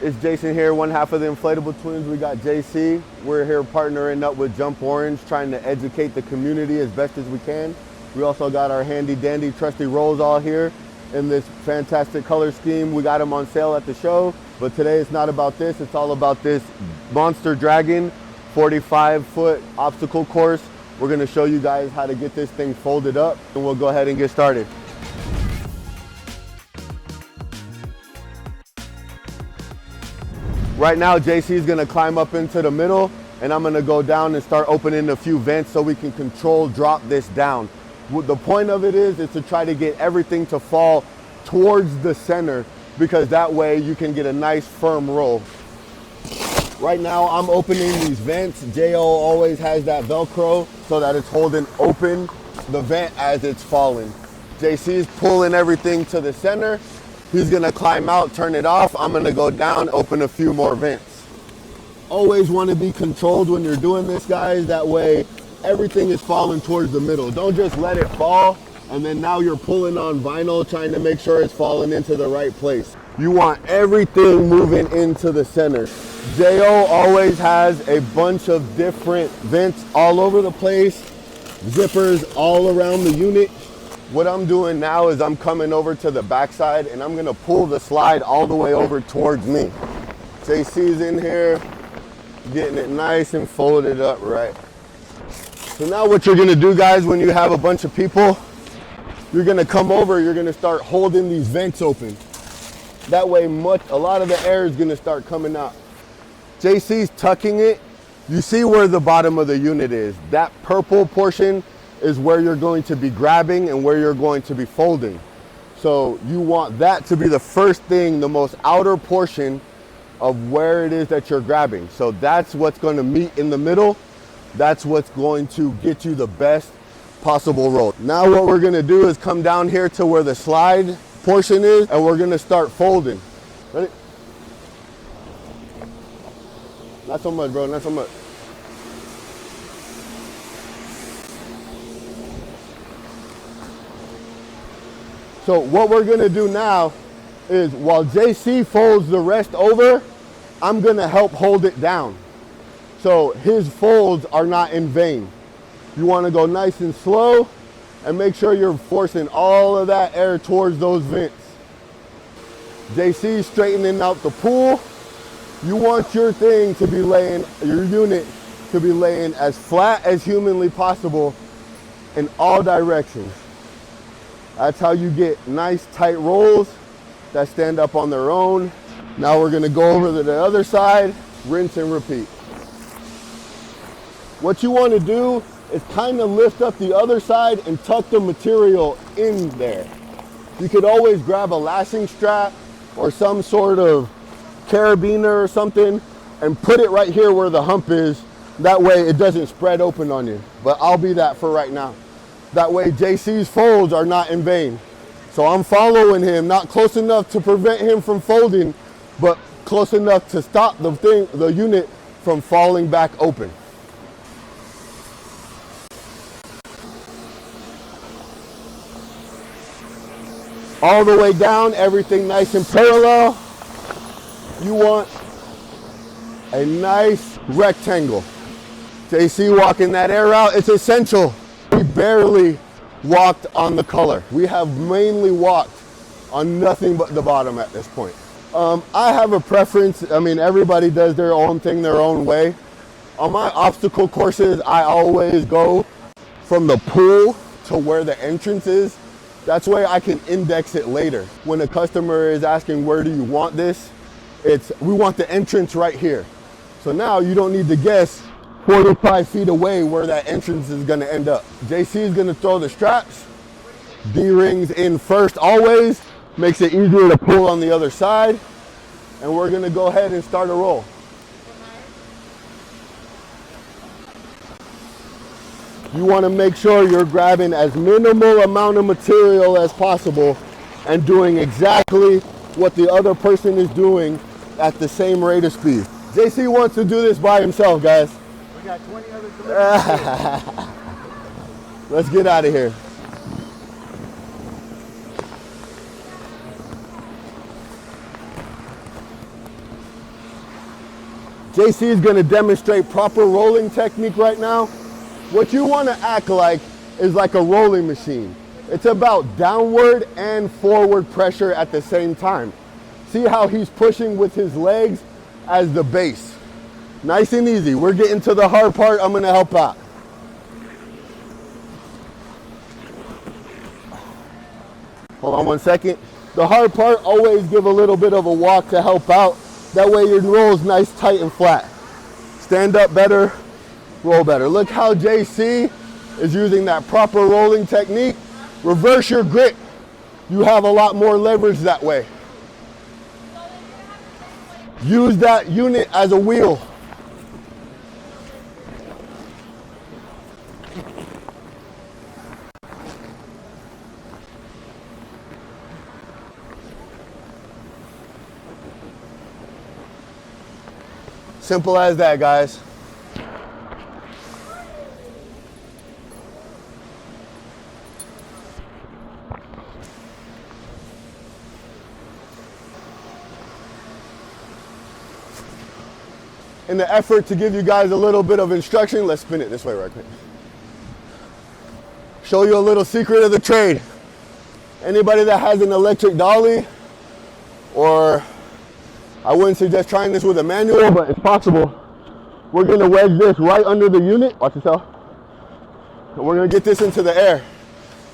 It's Jason here, one half of the Inflatable Twins. We got JC. We're here partnering up with Jump Orange, trying to educate the community as best as we can. We also got our handy dandy trusty rolls all here in this fantastic color scheme. We got them on sale at the show, but today it's not about this. It's all about this Monster Dragon 45-foot obstacle course. We're gonna show you guys how to get this thing folded up, and we'll go ahead and get started. Right now, JC is gonna climb up into the middle, and I'm gonna go down and start opening a few vents so we can control drop this down. The point of it is to try to get everything to fall towards the center, because that way you can get a nice firm roll. Right now, I'm opening these vents. Jo always has that Velcro so that it's holding open the vent as it's falling. JC is pulling everything to the center. He's gonna climb out, turn it off. I'm gonna go down, open a few more vents. Always wanna be controlled when you're doing this, guys. That way, everything is falling towards the middle. Don't just let it fall, and then now you're pulling on vinyl, trying to make sure it's falling into the right place. You want everything moving into the center. Jo always has a bunch of different vents all over the place, zippers all around the unit. What I'm doing now is I'm coming over to the backside, and I'm gonna pull the slide all the way over towards me. JC's in here, getting it nice and folded up right. So now what you're gonna do, guys, when you have a bunch of people, you're gonna come over, you're gonna start holding these vents open. That way a lot of the air is gonna start coming out. JC's tucking it. You see where the bottom of the unit is. That purple portion is where you're going to be grabbing and where you're going to be folding. So you want that to be the first thing, the most outer portion of where it is that you're grabbing. So that's what's going to meet in the middle. That's what's going to get you the best possible roll. Now what we're going to do is come down here to where the slide portion is, and we're going to start folding. Ready? Not so much, bro, not so much. So what we're gonna do now is, while JC folds the rest over, I'm gonna help hold it down. So his folds are not in vain. You wanna go nice and slow and make sure you're forcing all of that air towards those vents. JC straightening out the pool. You want your thing to be laying, your unit to be laying as flat as humanly possible in all directions. That's how you get nice tight rolls that stand up on their own. Now we're gonna go over to the other side, rinse and repeat. What you wanna do is kind of lift up the other side and tuck the material in there. You could always grab a lashing strap or some sort of carabiner or something and put it right here where the hump is. That way it doesn't spread open on you, but I'll be that for right now. That way JC's folds are not in vain. So I'm following him, not close enough to prevent him from folding, but close enough to stop the unit from falling back open. All the way down, everything nice and parallel. You want a nice rectangle. JC walking that air out, it's essential. We barely walked on the color. We have mainly walked on nothing but the bottom at this point. I have a preference. I mean, everybody does their own thing their own way. On my obstacle courses, I always go from the pool to where the entrance is. That's why I can index it later. When a customer is asking, where do you want this? We want the entrance right here. So now you don't need to guess 45 feet away where that entrance is gonna end up. JC is gonna throw the straps. D-rings in first always. Makes it easier to pull on the other side. And we're gonna go ahead and start a roll. You wanna make sure you're grabbing as minimal amount of material as possible and doing exactly what the other person is doing at the same rate of speed. JC wants to do this by himself, guys. We got 20 other deliveries. Let's get out of here. JC is gonna demonstrate proper rolling technique right now. What you wanna act like is like a rolling machine. It's about downward and forward pressure at the same time. See how he's pushing with his legs as the base. Nice and easy. We're getting to the hard part. I'm gonna help out. Hold on 1 second. The hard part, always give a little bit of a walk to help out. That way your roll is nice, tight, and flat. Stand up better, roll better. Look how JC is using that proper rolling technique. Reverse your grip. You have a lot more leverage that way. Use that unit as a wheel. Simple as that, guys. In the effort to give you guys a little bit of instruction, let's spin it this way right quick. Show you a little secret of the trade. Anybody that has an electric dolly, or I wouldn't suggest trying this with a manual, but it's possible. We're gonna wedge this right under the unit, watch yourself. And we're gonna get this into the air.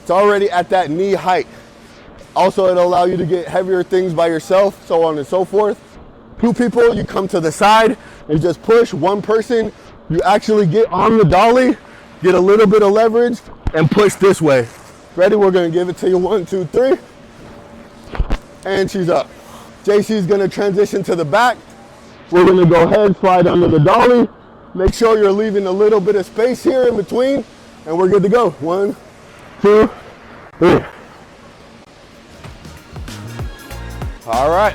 It's already at that knee height. Also, it'll allow you to get heavier things by yourself, so on and so forth. 2 people, you come to the side and just push. 1 person, you actually get on the dolly, get a little bit of leverage, and push this way. Ready? We're gonna give it to you. 1, 2, 3. And she's up. JC's gonna transition to the back. We're gonna go ahead, slide under the dolly. Make sure you're leaving a little bit of space here in between, and we're good to go. 1, 2, 3. All right.